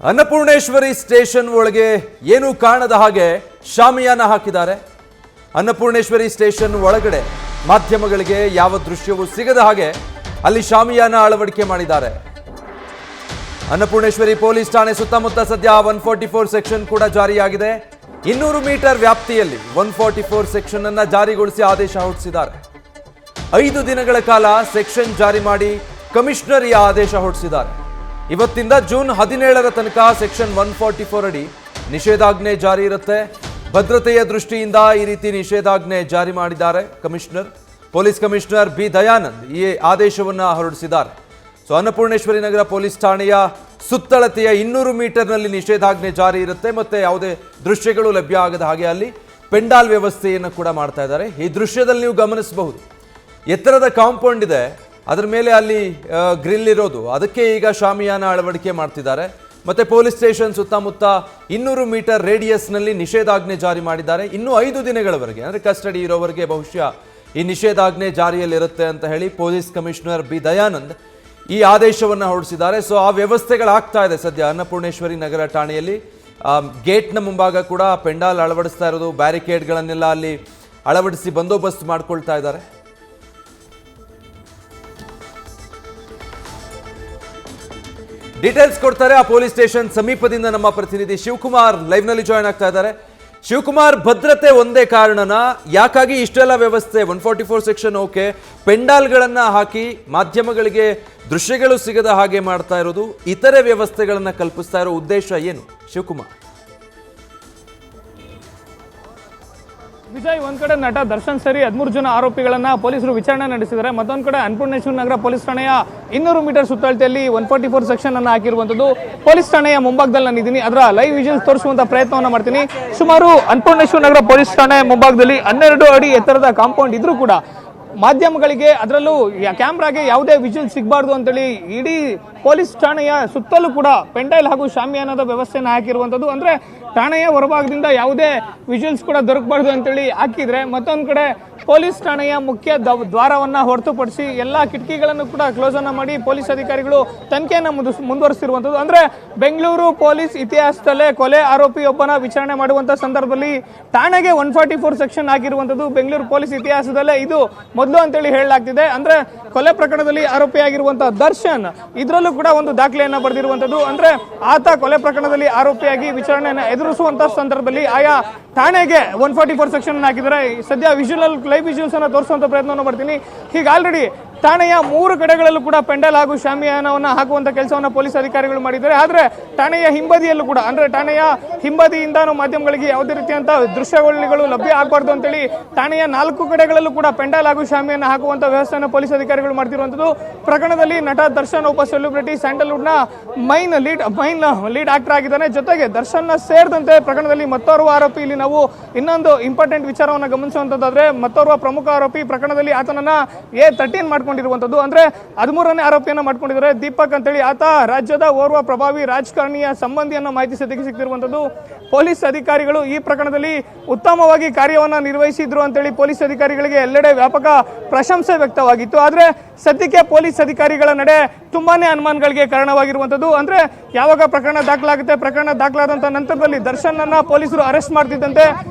Annapoorneshwari station ಒಳಗೆ ಏನು ಕಾಣದ ಹಾಗೆ ಶಾಮಿಯಾನ ಹಾಕಿದ್ದಾರೆ. ಅನ್ನಪೂರ್ಣೇಶ್ವರಿ ಸ್ಟೇಷನ್ ಒಳಗಡೆ ಮಾಧ್ಯಮಗಳಿಗೆ ಯಾವ ದೃಶ್ಯವೂ ಸಿಗದ ಹಾಗೆ ಅಲ್ಲಿ ಶಾಮಿಯಾನ ಅಳವಡಿಕೆ ಮಾಡಿದ್ದಾರೆ. ಅನ್ನಪೂರ್ಣೇಶ್ವರಿ ಪೊಲೀಸ್ ಠಾಣೆ ಸುತ್ತಮುತ್ತ ಸದ್ಯ 144 ಸೆಕ್ಷನ್ ಕೂಡ ಜಾರಿಯಾಗಿದೆ. 200 ಮೀಟರ್ ವ್ಯಾಪ್ತಿಯಲ್ಲಿ 144 ಸೆಕ್ಷನ್ ಅನ್ನ ಜಾರಿಗೊಳಿಸಿ ಆದೇಶ ಹೊರಡಿಸಿದ್ದಾರೆ. 5 ದಿನಗಳ ಕಾಲ ಸೆಕ್ಷನ್ ಜಾರಿ ಮಾಡಿ ಕಮಿಷನರ್ ಈ ಆದೇಶ ಹೊರಡಿಸಿದ್ದಾರೆ. ಇವತ್ತಿಂದ ಜೂನ್ 17ರ ತನಕ ಸೆಕ್ಷನ್ 144 ಅಡಿ ನಿಷೇಧಾಜ್ಞೆ ಜಾರಿ ಇರುತ್ತೆ. ಭದ್ರತೆಯ ದೃಷ್ಟಿಯಿಂದ ಈ ರೀತಿ ನಿಷೇಧಾಜ್ಞೆ ಜಾರಿ ಮಾಡಿದ್ದಾರೆ commissioner. Police commissioner B Dayanand ಈ ಆದೇಶವನ್ನು ಹೊರಡಿಸಿದ್ದಾರೆ. ಸೊ ಅನ್ನಪೂರ್ಣೇಶ್ವರಿ ನಗರ ಪೊಲೀಸ್ ಠಾಣೆಯ ಸುತ್ತಳತೆಯ 200 ಮೀಟರ್ನಲ್ಲಿ ನಿಷೇಧಾಜ್ಞೆ ಜಾರಿ ಇರುತ್ತೆ. ಮತ್ತೆ ಯಾವುದೇ ದೃಶ್ಯಗಳು ಲಭ್ಯ ಆಗದ ಹಾಗೆ ಅಲ್ಲಿ ಪೆಂಡಾಲ್ ವ್ಯವಸ್ಥೆಯನ್ನು ಕೂಡ ಮಾಡ್ತಾ ಇದ್ದಾರೆ. ಈ ದೃಶ್ಯದಲ್ಲಿ ನೀವು ಗಮನಿಸಬಹುದು, ಎತ್ತರದ ಕಾಂಪೌಂಡ್ ಇದೆ, ಅದರ ಮೇಲೆ ಅಲ್ಲಿ ಗ್ರಿಲ್ ಇರೋದು, ಅದಕ್ಕೆ ಈಗ ಶಾಮಿಯಾನ ಅಳವಡಿಕೆ ಮಾಡ್ತಿದ್ದಾರೆ. ಮತ್ತೆ ಪೊಲೀಸ್ ಸ್ಟೇಷನ್ ಸುತ್ತಮುತ್ತ 200 ಮೀಟರ್ ರೇಡಿಯಸ್ನಲ್ಲಿ ನಿಷೇಧಾಜ್ಞೆ ಜಾರಿ ಮಾಡಿದ್ದಾರೆ. ಇನ್ನು 5 ದಿನಗಳವರೆಗೆ ಅಂದರೆ ಕಸ್ಟಡಿ ಇರೋವರೆಗೆ ಬಹುಶಃ ಈ ನಿಷೇಧಾಜ್ಞೆ ಜಾರಿಯಲ್ಲಿರುತ್ತೆ ಅಂತ ಹೇಳಿ ಪೊಲೀಸ್ ಕಮಿಷನರ್ ಬಿ ದಯಾನಂದ್ ಈ ಆದೇಶವನ್ನು ಹೊರಡಿಸಿದ್ದಾರೆ. ಸೊ ಆ ವ್ಯವಸ್ಥೆಗಳಾಗ್ತಾ ಇದೆ ಸದ್ಯ ಅನ್ನಪೂರ್ಣೇಶ್ವರಿ ನಗರ ಠಾಣೆಯಲ್ಲಿ. ಗೇಟ್ನ ಮುಂಭಾಗ ಕೂಡ ಪೆಂಡಾಲ್ ಅಳವಡಿಸ್ತಾ ಇರೋದು, ಬ್ಯಾರಿಕೇಡ್ಗಳನ್ನೆಲ್ಲ ಅಲ್ಲಿ ಅಳವಡಿಸಿ ಬಂದೋಬಸ್ತ್ ಮಾಡ್ಕೊಳ್ತಾ ಇದ್ದಾರೆ. ಡೀಟೇಲ್ಸ್ ಕೊಡ್ತಾರೆ ಆ ಪೊಲೀಸ್ ಸ್ಟೇಷನ್ ಸಮೀಪದಿಂದ ನಮ್ಮ ಪ್ರತಿನಿಧಿ ಶಿವಕುಮಾರ್ ಲೈವ್ ನಲ್ಲಿ ಜಾಯ್ನ್ ಆಗ್ತಾ ಇದ್ದಾರೆ. ಶಿವಕುಮಾರ್, ಭದ್ರತೆ ಒಂದೇ ಕಾರಣನ ಯಾಕಾಗಿ ಇಷ್ಟೆಲ್ಲ ವ್ಯವಸ್ಥೆ 144 ಸೆಕ್ಷನ್ ಓಕೆ, ಪೆಂಡಾಲ್ಗಳನ್ನ ಹಾಕಿ ಮಾಧ್ಯಮಗಳಿಗೆ ದೃಶ್ಯಗಳು ಸಿಗದ ಹಾಗೆ ಮಾಡ್ತಾ ಇರೋದು, ಇತರೆ ವ್ಯವಸ್ಥೆಗಳನ್ನ ಕಲ್ಪಿಸ್ತಾ ಇರೋ ಉದ್ದೇಶ ಏನು ಶಿವಕುಮಾರ್? ವಿಜಯ್, ಒಂದ್ ಕಡೆ ನಟ ದರ್ಶನ್ ಸೇರಿ 13 ಜನ ಆರೋಪಿಗಳನ್ನ ಪೊಲೀಸರು ವಿಚಾರಣೆ ನಡೆಸಿದ್ದಾರೆ. ಮತ್ತೊಂದು ಕಡೆ ಅನ್ನಪೂರ್ಣೇಶ್ವರಿ ನಗರ ಪೊಲೀಸ್ ಠಾಣೆಯ 200 ಮೀಟರ್ ಸುತ್ತಳತೆಯಲ್ಲಿ 144 ಸೆಕ್ಷನ್ ಅನ್ನು ಹಾಕಿರುವಂತದ್ದು. ಪೊಲೀಸ್ ಠಾಣೆಯ ಮುಂಭಾಗದಲ್ಲಿ ನಾನು ಇದ್ದೀನಿ, ಅದರ ಲೈವ್ ವಿಜುವಲ್ಸ್ ತೋರಿಸುವಂತ ಪ್ರಯತ್ನವನ್ನ ಮಾಡ್ತೀನಿ. ಸುಮಾರು ಅನ್ನಪೂರ್ಣೇಶ್ವರಿ ನಗರ ಪೊಲೀಸ್ ಠಾಣೆ ಮುಂಭಾಗದಲ್ಲಿ 12 ಅಡಿ ಎತ್ತರದ ಕಾಂಪೌಂಡ್ ಇದ್ರೂ ಕೂಡ ಮಾಧ್ಯಮಗಳಿಗೆ, ಅದರಲ್ಲೂ ಕ್ಯಾಮ್ರಾಗೆ ಯಾವುದೇ ವಿಜುವಲ್ ಸಿಗಬಾರ್ದು ಅಂತೇಳಿ ಇಡೀ ಪೊಲೀಸ್ ಠಾಣೆಯ ಸುತ್ತಲೂ ಕೂಡ ಪೆಂಡೈಲ್ ಹಾಗೂ ಶಾಮಿಯಾನದ ವ್ಯವಸ್ಥೆಯನ್ನು ಹಾಕಿರುವಂತದ್ದು. ಅಂದ್ರೆ ಠಾಣೆಯ ಹೊರಭಾಗದಿಂದ ಯಾವುದೇ ವಿಜುವಲ್ಸ್ ಕೂಡ ದೊರಕಬಾರ್ದು ಅಂತೇಳಿ ಹಾಕಿದ್ರೆ, ಮತ್ತೊಂದು ಕಡೆ ಪೊಲೀಸ್ ಠಾಣೆಯ ಮುಖ್ಯ ದ್ವಾರವನ್ನ ಹೊರತುಪಡಿಸಿ ಎಲ್ಲಾ ಕಿಟಕಿಗಳನ್ನು ಕೂಡ ಕ್ಲೋಸ್ ಅನ್ನ ಮಾಡಿ ಪೊಲೀಸ್ ಅಧಿಕಾರಿಗಳು ತನಿಖೆಯನ್ನು ಮುಂದುವರಿಸಿರುವಂತದ್ದು. ಅಂದ್ರೆ ಬೆಂಗಳೂರು ಪೊಲೀಸ್ ಇತಿಹಾಸದಲ್ಲೇ ಕೊಲೆ ಆರೋಪಿಯೊಬ್ಬನ ವಿಚಾರಣೆ ಮಾಡುವಂತ ಸಂದರ್ಭದಲ್ಲಿ ಠಾಣೆಗೆ 144 ಸೆಕ್ಷನ್ ಹಾಕಿರುವಂತದ್ದು ಬೆಂಗಳೂರು ಪೊಲೀಸ್ ಇತಿಹಾಸದಲ್ಲೇ ಇದು ಮೊದಲು ಅಂತೇಳಿ ಹೇಳಲಾಗ್ತಿದೆ. ಅಂದ್ರೆ ಕೊಲೆ ಪ್ರಕರಣದಲ್ಲಿ ಆರೋಪಿಯಾಗಿರುವಂತಹ ದರ್ಶನ್ ಇದರಲ್ಲೂ ಕೂಡ ಒಂದು ದಾಖಲೆಯನ್ನ ಬರೆದಿರುವಂತದ್ದು. ಅಂದ್ರೆ ಆತ ಕೊಲೆ ಪ್ರಕರಣದಲ್ಲಿ ಆರೋಪಿಯಾಗಿ ವಿಚಾರಣೆಯನ್ನು ಎದುರಿಸುವಂತಹ ಸಂದರ್ಭದಲ್ಲಿ ಆಯಾ ಠಾಣೆಗೆ 144 ಸೆಕ್ಷನ್ ಹಾಕಿದರೆ. ಸದ್ಯ ಲೈವ್ ವಿಜುವಲ್ಸ್ ಅನ್ನು ತೋರಿಸುವಂತ ಪ್ರಯತ್ನವನ್ನು ಮಾಡ್ತೀನಿ. ಹೀಗೆ ಆಲ್ರೆಡಿ ಠಾಣೆಯ 3 ಕಡೆಗಳಲ್ಲೂ ಕೂಡ ಪೆಂಡಲ್ ಹಾಗೂ ಶಾಮಿಯಾನವನ್ನು ಹಾಕುವಂತ ಕೆಲಸವನ್ನು ಪೊಲೀಸ್ ಅಧಿಕಾರಿಗಳು ಮಾಡಿದ್ದಾರೆ. ಆದ್ರೆ ಠಾಣೆಯ ಹಿಂಬದಿಯಲ್ಲೂ ಕೂಡ, ಅಂದ್ರೆ ಠಾಣೆಯ ಹಿಂಬದಿಯಿಂದ ಮಾಧ್ಯಮಗಳಿಗೆ ಯಾವುದೇ ರೀತಿಯಂತ ದೃಶ್ಯಾವಳಿಗಳು ಲಭ್ಯ ಆಗಬಾರ್ದು ಅಂತೇಳಿ ಠಾಣೆಯ 4 ಕಡೆಗಳಲ್ಲೂ ಕೂಡ ಪೆಂಡಲ್ ಹಾಗೂ ಶಾಮಿಯಾನ ಹಾಕುವಂತ ವ್ಯವಸ್ಥೆಯನ್ನು ಪೊಲೀಸ್ ಅಧಿಕಾರಿಗಳು ಮಾಡ್ತಿರುವಂತದ್ದು. ಪ್ರಕರಣದಲ್ಲಿ ನಟ ದರ್ಶನ್ ಒಬ್ಬ ಸೆಲೆಬ್ರಿಟಿ, ಸ್ಯಾಂಡಲ್ವುಡ್ ನ ಮೈನ್ ಲೀಡ್ ಆಕ್ಟರ್ ಆಗಿದ್ದಾನೆ. ಜೊತೆಗೆ ದರ್ಶನ್ ಸೇರಿದಂತೆ ಪ್ರಕರಣದಲ್ಲಿ ಮತ್ತೋರ್ವ ಆರೋಪಿ, ಇಲ್ಲಿ ನಾವು ಇನ್ನೊಂದು ಇಂಪಾರ್ಟೆಂಟ್ ವಿಚಾರವನ್ನು ಗಮನಿಸುವಂತದ್ದಾದ್ರೆ, ಮತ್ತೋರ್ವ ಪ್ರಮುಖ ಆರೋಪಿ ಪ್ರಕರಣದಲ್ಲಿ ಆತನನ್ನ A13 ಮಾಡ್ಕೊಂಡಿರುವಂತದ್ದು. ಅಂದ್ರೆ 13ನೇ ಆರೋಪಿಯನ್ನ ಮಾಡ್ಕೊಂಡಿದ್ದಾರೆ, ದೀಪಕ್ ಅಂತೇಳಿ. ಆತ ರಾಜ್ಯದ ಓರ್ವ ಪ್ರಭಾವಿ ರಾಜಕಾರಣಿಯ ಸಂಬಂಧಿ ಅನ್ನೋ ಮಾಹಿತಿ ಸದ್ಯಕ್ಕೆ ಸಿಗ್ತಿರುವಂತದ್ದು. ಪೊಲೀಸ್ ಅಧಿಕಾರಿಗಳು ಈ ಪ್ರಕರಣದಲ್ಲಿ ಉತ್ತಮವಾಗಿ ಕಾರ್ಯವನ್ನ ನಿರ್ವಹಿಸಿದ್ರು ಅಂತೇಳಿ ಪೊಲೀಸ್ ಅಧಿಕಾರಿಗಳಿಗೆ ಎಲ್ಲೆಡೆ ವ್ಯಾಪಕ ಪ್ರಶಂಸೆ ವ್ಯಕ್ತವಾಗಿತ್ತು. ಆದ್ರೆ ಸದ್ಯಕ್ಕೆ ಪೊಲೀಸ್ ಅಧಿಕಾರಿಗಳ ನಡೆ ತುಂಬಾನೇ ಅನುಮಾನಗಳಿಗೆ ಕಾರಣವಾಗಿರುವಂತದ್ದು. ಅಂದ್ರೆ ಯಾವಾಗ ಪ್ರಕರಣ ದಾಖಲಾಗುತ್ತೆ, ಪ್ರಕರಣ ದಾಖಲಾದಂತ ನಂತರದಲ್ಲಿ ದರ್ಶನ್ ಅನ್ನ ಪೊಲೀಸರು ಅರೆಸ್ಟ್ ಮಾಡ್ತಿದ್ದಂತೆ,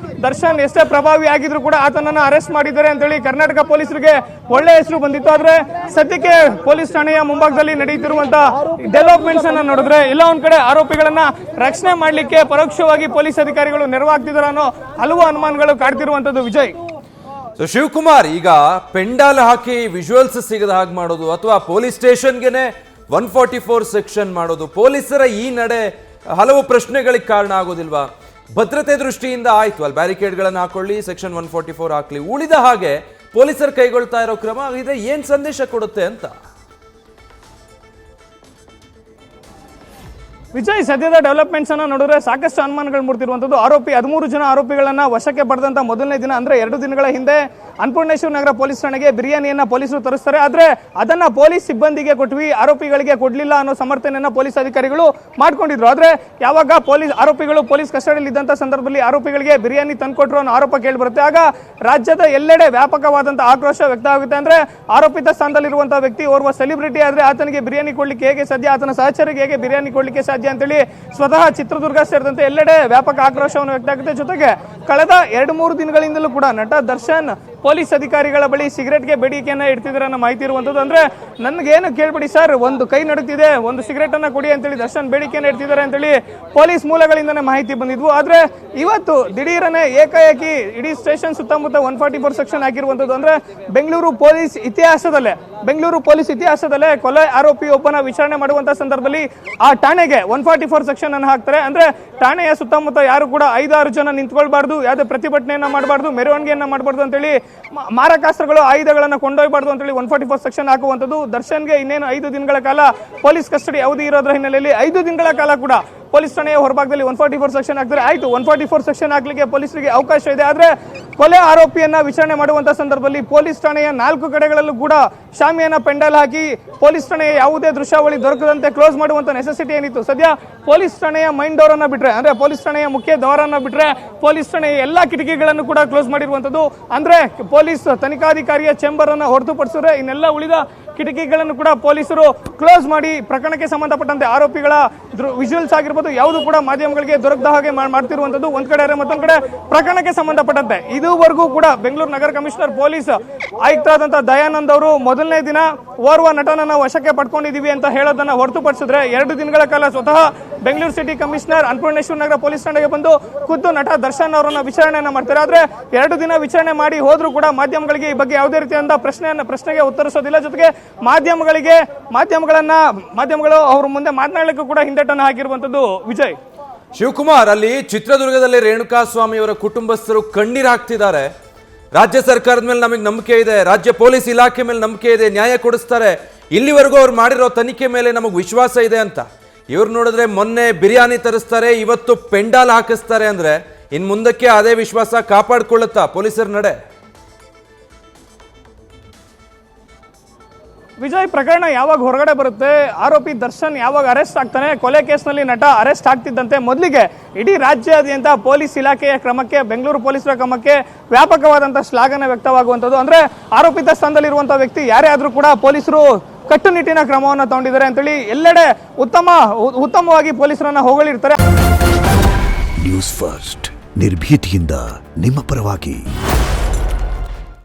ದರ್ಶನ್ ಎಷ್ಟೇ ಪ್ರಭಾವಿ ಆಗಿದ್ರು ಕೂಡ ಆತನನ್ನ ಅರೆಸ್ಟ್ ಮಾಡಿದ್ದಾರೆ ಅಂತೇಳಿ ಕರ್ನಾಟಕ ಪೊಲೀಸರಿಗೆ ಒಳ್ಳೆ ಹೆಸರು ಬಂದಿತ್ತು. ಆದ್ರೆ ಸದ್ಯಕ್ಕೆ ಪೊಲೀಸ್ ಠಾಣೆಯ ಮುಂಭಾಗದಲ್ಲಿ ನಡೆಯುತ್ತಿರುವಂತಹ ಡೆವಲಪ್ಮೆಂಟ್ಸ್ ಅನ್ನ ನೋಡಿದ್ರೆ ಎಲ್ಲ ಒಂದ್ ಕಡೆ ಆರೋಪಿಗಳನ್ನ ರಕ್ಷಣೆ ಮಾಡ್ಲಿಕ್ಕೆ ಪರೋಕ್ಷವಾಗಿ ಪೊಲೀಸ್ ಅಧಿಕಾರಿಗಳು ನೆರವಾಗ್ತಿದ್ದಾರೆ ಅನ್ನೋ ಹಲವು ಅನುಮಾನಗಳು ಕಾಡ್ತಿರುವಂತದ್ದು. ವಿಜಯ್, ಸೊ ಶಿವಕುಮಾರ್, ಈಗ ಪೆಂಡಾಲ್ ಹಾಕಿ ವಿಜುವಲ್ಸ್ ಸಿಗದ ಹಾಗೆ ಮಾಡೋದು ಅಥವಾ ಪೊಲೀಸ್ ಸ್ಟೇಷನ್ಗೆನೆ 144 ಸೆಕ್ಷನ್ ಮಾಡೋದು, ಪೊಲೀಸರ ಈ ನಡೆ ಹಲವು ಪ್ರಶ್ನೆಗಳಿಗೆ ಕಾರಣ ಆಗೋದಿಲ್ವಾ? ಭದ್ರತೆ ದೃಷ್ಟಿಯಿಂದ ಆಯ್ತು, ಅಲ್ಲಿ ಬ್ಯಾರಿಕೇಡ್ಗಳನ್ನು ಹಾಕೊಳ್ಳಿ, ಸೆಕ್ಷನ್ 144 ಹಾಕ್ಲಿ, ಉಳಿದ ಹಾಗೆ ಪೊಲೀಸರು ಕೈಗೊಳ್ತಾ ಇರೋ ಕ್ರಮ ಇದೆ, ಏನ್ ಸಂದೇಶ ಕೊಡುತ್ತೆ ಅಂತ? ವಿಜಯ್, ಸದ್ಯದ ಡೆವಲಪ್ಮೆಂಟ್ಸ್ ಅನ್ನ ನೋಡಿದ್ರೆ ಸಾಕಷ್ಟು ಅನುಮಾನಗಳು ಮೂಡ್ತಿರುವಂತದ್ದು. 13 ಜನ ಆರೋಪಿಗಳನ್ನ ವಶಕ್ಕೆ ಪಡೆದಂತ ಮೊದಲನೇ ದಿನ, ಅಂದ್ರೆ 2 ದಿನಗಳ ಹಿಂದೆ ಅನ್ನಪೂರ್ಣೇಶ್ವರ ನಗರ ಪೊಲೀಸ್ ಠಾಣೆಗೆ ಬಿರಿಯಾನಿಯನ್ನ ಪೊಲೀಸರು ತರಿಸ್ತಾರೆ. ಆದ್ರೆ ಅದನ್ನ ಪೊಲೀಸ್ ಸಿಬ್ಬಂದಿಗೆ ಕೊಟ್ವಿ, ಆರೋಪಿಗಳಿಗೆ ಕೊಡ್ಲಿಲ್ಲ ಅನ್ನೋ ಸಮರ್ಥನೆಯನ್ನ ಪೊಲೀಸ್ ಅಧಿಕಾರಿಗಳು ಮಾಡ್ಕೊಂಡಿದ್ರು. ಆದ್ರೆ ಯಾವಾಗ ಆರೋಪಿಗಳು ಪೊಲೀಸ್ ಕಸ್ಟಡಿಯಲ್ಲಿ ಇದ್ದಂತ ಸಂದರ್ಭದಲ್ಲಿ ಆರೋಪಿಗಳಿಗೆ ಬಿರಿಯಾನಿ ತಂದ್ಕೊಟ್ರು ಅನ್ನೋ ಆರೋಪ ಕೇಳಿ ಬರುತ್ತೆ. ಆಗ ರಾಜ್ಯದ ಎಲ್ಲೆಡೆ ವ್ಯಾಪಕವಾದಂತಹ ಆಕ್ರೋಶ ವ್ಯಕ್ತ ಆಗುತ್ತೆ. ಅಂದ್ರೆ ಆರೋಪಿತ ಸ್ಥಾನದಲ್ಲಿರುವಂತಹ ವ್ಯಕ್ತಿ ಓರ್ವ ಸೆಲೆಬ್ರಿಟಿ ಆದ್ರೆ ಆತನಿಗೆ ಬಿರಿಯಾನಿ ಕೊಡ್ಲಿಕ್ಕೆ ಹೇಗೆ ಸಾಧ್ಯ, ಆತನ ಸಹಚರಿಗೆ ಹೇಗೆ ಬಿರಿಯಾನಿ ಕೊಡ್ಲಿಕ್ಕೆ ಸಾಧ್ಯ ಅಂತೇಳಿ ಸ್ವತಃ ಚಿತ್ರದುರ್ಗ ಸೇರಿದಂತೆ ಎಲ್ಲೆಡೆ ವ್ಯಾಪಕ ಆಕ್ರೋಶವನ್ನು ವ್ಯಕ್ತ ಆಗುತ್ತೆ. ಜೊತೆಗೆ ಕಳೆದ 2-3 ದಿನಗಳಿಂದಲೂ ಕೂಡ ನಟ ದರ್ಶನ್ ಪೊಲೀಸ್ ಅಧಿಕಾರಿಗಳ ಬಳಿ ಸಿಗರೆಟ್ಗೆ ಬೇಡಿಕೆಯನ್ನ ಇಡ್ತಿದ್ದಾರೆ ಅನ್ನೋ ಮಾಹಿತಿ ಇರುವಂತದ್ದು. ಅಂದ್ರೆ ನನ್ಗೇನು ಕೇಳ್ಬಿಡಿ ಸರ್, ಒಂದು ಕೈ ನಡುತ್ತಿದೆ, ಒಂದು ಸಿಗರೆಟ್ ಅನ್ನ ಕೊಡಿ ಅಂತೇಳಿ ದರ್ಶನ್ ಬೇಡಿಕೆಯನ್ನ ಇಡ್ತಿದ್ದಾರೆ ಅಂತೇಳಿ ಪೊಲೀಸ್ ಮೂಲಗಳಿಂದನೇ ಮಾಹಿತಿ ಬಂದಿದ್ವು. ಆದ್ರೆ ಇವತ್ತು ದಿಢೀರನೆ ಏಕಾಏಕಿ ಇಡೀ ಸ್ಟೇಷನ್ ಸುತ್ತಮುತ್ತ 144 ಸೆಕ್ಷನ್ ಹಾಕಿರುವಂತದ್ದು. ಅಂದ್ರೆ ಬೆಂಗಳೂರು ಪೊಲೀಸ್ ಇತಿಹಾಸದಲ್ಲೇ ಕೊಲೆ ಆರೋಪಿ ಒಬ್ಬನ ವಿಚಾರಣೆ ಮಾಡುವಂತ ಸಂದರ್ಭದಲ್ಲಿ ಆ ಠಾಣೆಗೆ 144 ಸೆಕ್ಷನ್ ಅನ್ನು ಹಾಕ್ತಾರೆ. ಅಂದ್ರೆ ಠಾಣೆಯ ಸುತ್ತಮುತ್ತ ಯಾರು ಕೂಡ 5-6 ಜನ ನಿಂತ್ಕೊಳ್ಬಾರ್ದು, ಯಾವುದೇ ಪ್ರತಿಭಟನೆಯನ್ನ ಮಾಡಬಾರ್ದು, ಮೆರವಣಿಗೆಯನ್ನ ಮಾಡಬಾರ್ದು ಅಂತೇಳಿ, ಮಾರಕಾಸ್ತ್ರಗಳು ಆಯುಧಗಳನ್ನು ಕೊಂಡೊಯ್ಯಬಾರ್ದು ಅಂತೇಳಿ 144 ಸೆಕ್ಷನ್ ಹಾಕುವಂಥದ್ದು. ದರ್ಶನ್ಗೆ ಇನ್ನೇನು 5 ದಿನಗಳ ಕಾಲ ಪೊಲೀಸ್ ಕಸ್ಟಡಿ ಅವಧಿ ಇರೋದ್ರ ಹಿನ್ನೆಲೆಯಲ್ಲಿ 5 ದಿನಗಳ ಕಾಲ ಕೂಡ ಪೊಲೀಸ್ ಠಾಣೆಯ ಹೊರಭಾಗದಲ್ಲಿ 144 ಸೆಕ್ಷನ್ ಹಾಕ್ತಾರೆ. ಆಯ್ತು, 144 ಸೆಕ್ಷನ್ ಹಾಕ್ಲಿಕ್ಕೆ ಪೊಲೀಸರಿಗೆ ಅವಕಾಶ ಇದೆ. ಆದ್ರೆ ಕೊಲೆ ಆರೋಪಿಯನ್ನ ವಿಚಾರಣೆ ಮಾಡುವಂತಹ ಸಂದರ್ಭದಲ್ಲಿ ಪೊಲೀಸ್ ಠಾಣೆಯ 4 ಕಡೆಗಳಲ್ಲೂ ಕೂಡ ಶಾಮಿಯಾನ ಪೆಂಡಲ್ ಹಾಕಿ ಪೊಲೀಸ್ ಠಾಣೆಯ ಯಾವುದೇ ದೃಶ್ಯಾವಳಿ ದೊರಕದಂತೆ ಕ್ಲೋಸ್ ಮಾಡುವಂತ ನೆಸೆಸಿಟಿ ಏನಿತ್ತು. ಸದ್ಯ ಪೊಲೀಸ್ ಠಾಣೆಯ ಮೈನ್ ಡೋರ್ ಅನ್ನ ಬಿಟ್ರೆ, ಅಂದ್ರೆ ಪೊಲೀಸ್ ಠಾಣೆಯ ಮುಖ್ಯ ದ್ವಾರನ್ನ ಬಿಟ್ರೆ ಪೊಲೀಸ್ ಠಾಣೆಯ ಎಲ್ಲಾ ಕಿಟಕಿಗಳನ್ನು ಕೂಡ ಕ್ಲೋಸ್ ಮಾಡಿರುವಂತದ್ದು. ಅಂದ್ರೆ ಪೊಲೀಸ್ ತನಿಖಾಧಿಕಾರಿಯ ಚೇಂಬರ್ ಅನ್ನ ಹೊರತುಪಡಿಸಿದ್ರೆ ಇನ್ನೆಲ್ಲ ಉಳಿದ ಕಿಟಕಿಗಳನ್ನು ಕೂಡ ಪೊಲೀಸರು ಕ್ಲೋಸ್ ಮಾಡಿ ಪ್ರಕರಣಕ್ಕೆ ಸಂಬಂಧಪಟ್ಟಂತೆ ಆರೋಪಿಗಳ ವಿಜುವಲ್ಸ್ ಆಗಿರ್ಬೋದು ಯಾವುದು ಕೂಡ ಮಾಧ್ಯಮಗಳಿಗೆ ದೊರಕದ ಹಾಗೆ ಮಾಡ್ತಿರುವಂತದ್ದು ಒಂದ್ ಕಡೆ. ಮತ್ತೊಂದ್ ಕಡೆ ಪ್ರಕರಣಕ್ಕೆ ಸಂಬಂಧಪಟ್ಟಂತೆ ಇದುವರೆಗೂ ಕೂಡ ಬೆಂಗಳೂರು ನಗರ ಕಮಿಷನರ್ ಪೊಲೀಸ್ ಆಯುಕ್ತರಾದಂತಹ ದಯಾನಂದ್ ಅವರು ಮೊದಲನೇ ದಿನ ಓರ್ವ ನಟನನ್ನ ವಶಕ್ಕೆ ಪಡ್ಕೊಂಡಿದೀವಿ ಅಂತ ಹೇಳೋದನ್ನ ಹೊರತುಪಡಿಸಿದ್ರೆ 2 ದಿನಗಳ ಕಾಲ ಸ್ವತಃ ಬೆಂಗಳೂರು ಸಿಟಿ ಕಮಿಷನರ್ ಅನ್ನಪೂರ್ಣೇಶ್ವರ ನಗರ ಪೊಲೀಸ್ ಠಾಣೆಗೆ ಬಂದು ಖುದ್ದು ನಟ ದರ್ಶನ್ ಅವರನ್ನ ವಿಚಾರಣೆಯನ್ನ ಮಾಡ್ತಾರೆ. ಆದ್ರೆ 2 ದಿನ ವಿಚಾರಣೆ ಮಾಡಿ ಹೋದ್ರೂ ಕೂಡ ಮಾಧ್ಯಮಗಳಿಗೆ ಈ ಬಗ್ಗೆ ಯಾವುದೇ ರೀತಿಯಾದ ಪ್ರಶ್ನೆಗೆ ಉತ್ತರಿಸೋದಿಲ್ಲ. ಜೊತೆಗೆ ಮಾಧ್ಯಮಗಳು ಅವ್ರ ಮುಂದೆ ಮಾತನಾಡಲಿಕ್ಕೂ ಕೂಡ ಹಿಂದೆಟನ್ನು ಹಾಕಿರುವಂತದ್ದು. ವಿಜಯ್, ಶಿವಕುಮಾರ್, ಅಲ್ಲಿ ಚಿತ್ರದುರ್ಗದಲ್ಲಿ ರೇಣುಕಾಸ್ವಾಮಿ ಅವರ ಕುಟುಂಬಸ್ಥರು ಕಣ್ಣೀರು ಹಾಕ್ತಿದ್ದಾರೆ. ರಾಜ್ಯ ಸರ್ಕಾರದ ಮೇಲೆ ನಮಗೆ ನಂಬಿಕೆ ಇದೆ, ರಾಜ್ಯ ಪೊಲೀಸ್ ಇಲಾಖೆ ಮೇಲೆ ನಂಬಿಕೆ ಇದೆ, ನ್ಯಾಯ ಕೊಡಿಸ್ತಾರೆ, ಇಲ್ಲಿವರೆಗೂ ಅವ್ರು ಮಾಡಿರೋ ತನಿಖೆ ಮೇಲೆ ನಮಗೆ ವಿಶ್ವಾಸ ಇದೆ ಅಂತ. ಇವ್ರು ನೋಡಿದ್ರೆ ಮೊನ್ನೆ ಬಿರಿಯಾನಿ ತರಿಸ್ತಾರೆ, ಇವತ್ತು ಪೆಂಡಾಲ್ ಹಾಕಿಸ್ತಾರೆ. ಅಂದ್ರೆ ಇನ್ ಮುಂದಕ್ಕೆ ಅದೇ ವಿಶ್ವಾಸ ಕಾಪಾಡ್ಕೊಳ್ಳುತ್ತಾ ಪೊಲೀಸರ ನಡೆ? ವಿಜಯ್, ಪ್ರಕರಣ ಯಾವಾಗ ಹೊರಗಡೆ ಬರುತ್ತೆ, ಆರೋಪಿ ದರ್ಶನ್ ಯಾವಾಗ ಅರೆಸ್ಟ್ ಆಗ್ತಾನೆ, ಕೊಲೆ ಕೇಸ್ನಲ್ಲಿ ನಟ ಅರೆಸ್ಟ್ ಆಗ್ತಿದ್ದಂತೆ ಮೊದಲಿಗೆ ಇಡೀ ರಾಜ್ಯಾದ್ಯಂತ ಪೊಲೀಸ್ ಇಲಾಖೆಯ ಕ್ರಮಕ್ಕೆ, ಬೆಂಗಳೂರು ಪೊಲೀಸರ ಕ್ರಮಕ್ಕೆ ವ್ಯಾಪಕವಾದಂತಹ ಶ್ಲಾಘನೆ ವ್ಯಕ್ತವಾಗುವಂಥದ್ದು. ಅಂದ್ರೆ ಆರೋಪಿತ ಸ್ಥಾನದಲ್ಲಿರುವಂತಹ ವ್ಯಕ್ತಿ ಯಾರೇ ಆದ್ರೂ ಕೂಡ ಪೊಲೀಸರು ಕಟ್ಟುನಿಟ್ಟಿನ ಕ್ರಮವನ್ನು ತಗೊಂಡಿದ್ದಾರೆ ಅಂತೇಳಿ ಎಲ್ಲೆಡೆ ಉತ್ತಮವಾಗಿ ಪೊಲೀಸರನ್ನ ಹೊಗಳಿರ್ತಾರೆ. ನ್ಯೂಸ್ ಫಸ್ಟ್, ನಿರ್ಭೀತಿಯಿಂದ ನಿಮ್ಮ ಪರವಾಗಿ.